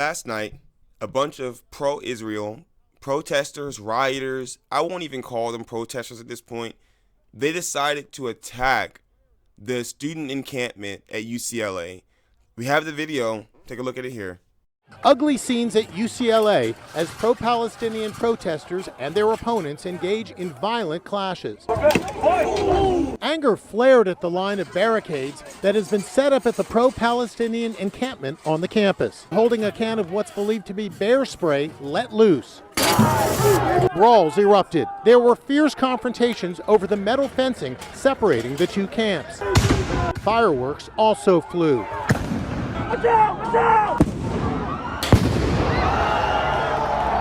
Last night, a bunch of pro-Israel protesters, rioters, I won't even call them protesters at this point, they decided to attack the student encampment at UCLA. We have the video. Take a look at it here. Ugly scenes at UCLA as pro-Palestinian protesters and their opponents engage in violent clashes. Anger flared at the line of barricades that has been set up at the pro-Palestinian encampment on the campus, holding a can of what's believed to be bear spray let loose. Brawls erupted. There were fierce confrontations over the metal fencing separating the two camps. Fireworks also flew. Watch out! Watch out!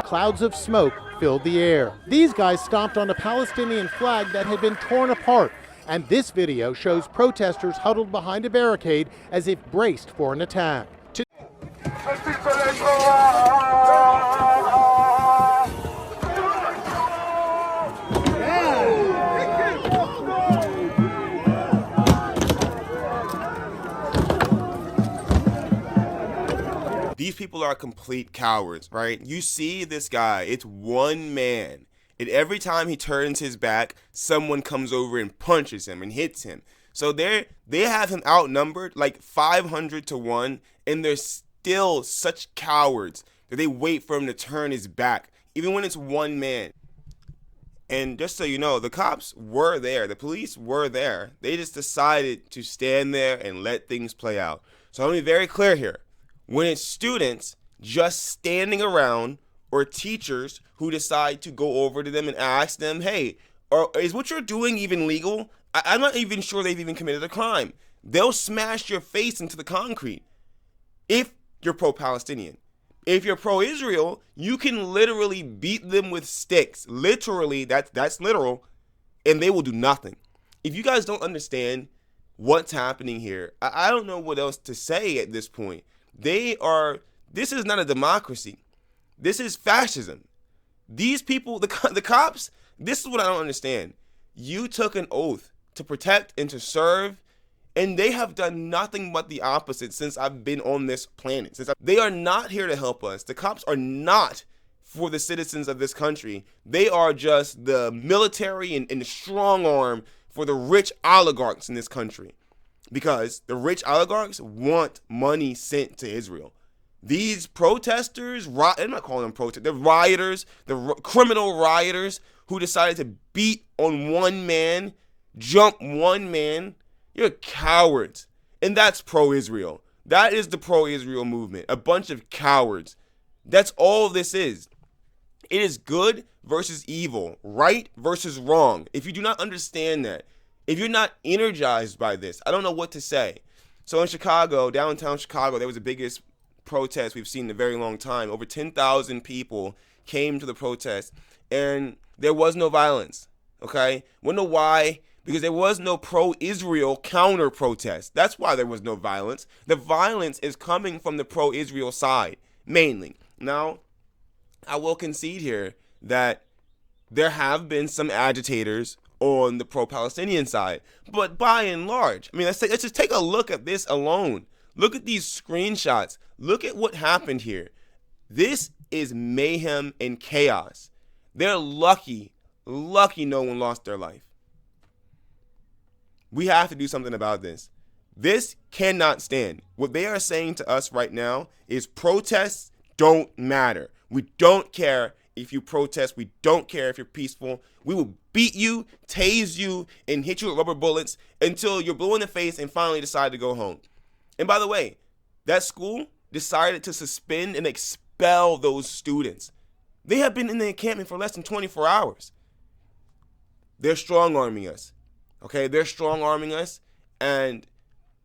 Clouds of smoke filled the air. These guys stomped on a Palestinian flag that had been torn apart, and this video shows protesters huddled behind a barricade as if braced for an attack. These people are complete cowards, right? You see this guy, it's one man. And every time he turns his back, someone comes over and punches him and hits him. So they have him outnumbered like 500 to 1, and they're still such cowards that they wait for him to turn his back, even when it's one man. And just so you know, the cops were there. The police were there. They just decided to stand there and let things play out. So I'm going to be very clear here. When it's students just standing around or teachers who decide to go over to them and ask them, hey, is what you're doing even legal? I'm not even sure they've even committed a crime. They'll smash your face into the concrete if you're pro-Palestinian. If you're pro-Israel, you can literally beat them with sticks. Literally, that's literal, and they will do nothing. If you guys don't understand what's happening here, I don't know what else to say at this point. This is not a democracy. This is fascism. These people, the cops, this is what I don't understand. You took an oath to protect and to serve, and they have done nothing but the opposite since I've been on this planet. They are not here to help us. The cops are not for the citizens of this country. They are just the military and the strong arm for the rich oligarchs in this country. Because the rich oligarchs want money sent to Israel. These protesters, I'm not calling them protesters, they're rioters, criminal rioters who decided to beat on one man, jump one man. You're cowards. And that's pro-Israel. That is the pro-Israel movement. A bunch of cowards. That's all this is. It is good versus evil, right versus wrong. If you do not understand that, if you're not energized by this, I don't know what to say. So in Chicago, downtown Chicago, there was the biggest protest we've seen in a very long time. Over 10,000 people came to the protest, and there was no violence, okay? Wanna know why? Because there was no pro-Israel counter-protest. That's why there was no violence. The violence is coming from the pro-Israel side, mainly. Now, I will concede here that there have been some agitators on the pro-Palestinian side, but by and large, I mean, let's just take a look at this alone. Look at these screenshots. Look at what happened here. This is mayhem and chaos. They're lucky no one lost their life. We have to do something about this. This cannot stand. What they are saying to us right now is protests don't matter. We don't care if you protest. We don't care if you're peaceful. We will beat you, tase you, and hit you with rubber bullets until you're blue in the face and finally decide to go home. And by the way, that school decided to suspend and expel those students. They have been in the encampment for less than 24 hours. They're strong-arming us. Okay, they're strong-arming us, and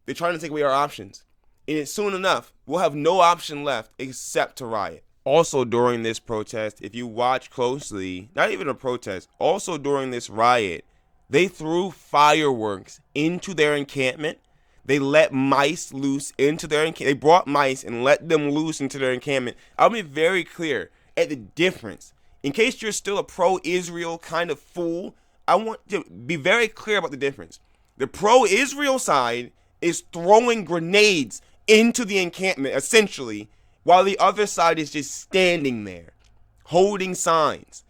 they're trying to take away our options. And soon enough, we'll have no option left except to riot. Also during this protest, if you watch closely, not even a protest, also during this riot, they threw fireworks into their encampment. They let mice loose into their encampment. They brought mice and let them loose into their encampment. I'll be very clear at the difference. In case you're still a pro-Israel kind of fool, I want to be very clear about the difference. The pro-Israel side is throwing grenades into the encampment, essentially, while the other side is just standing there, holding signs.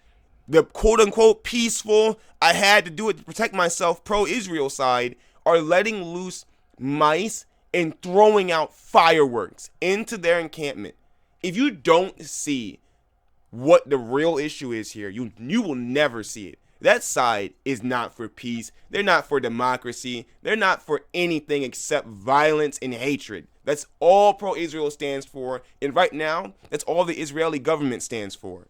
The quote-unquote peaceful, I had to do it to protect myself, pro-Israel side are letting loose mice and throwing out fireworks into their encampment. If you don't see what the real issue is here, you will never see it. That side is not for peace. They're not for democracy. They're not for anything except violence and hatred. That's all pro-Israel stands for. And right now, that's all the Israeli government stands for.